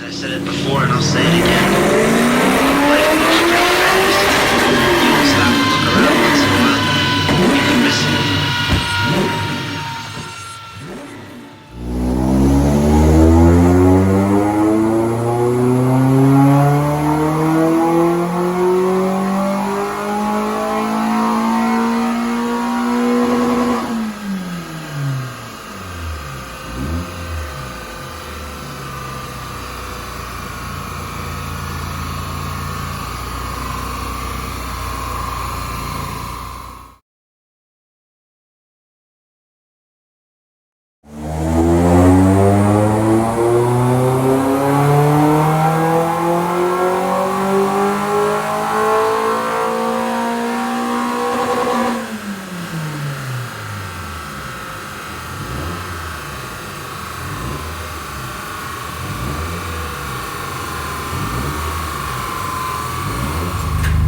I said it before and I'll say it again. Life moves pretty fast. You don't stop and look around once in a while, you can miss it.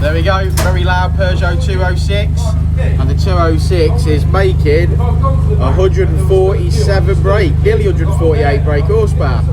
There we go, very loud Peugeot 206, and the 206 is making 147 brake, nearly 148 brake horsepower.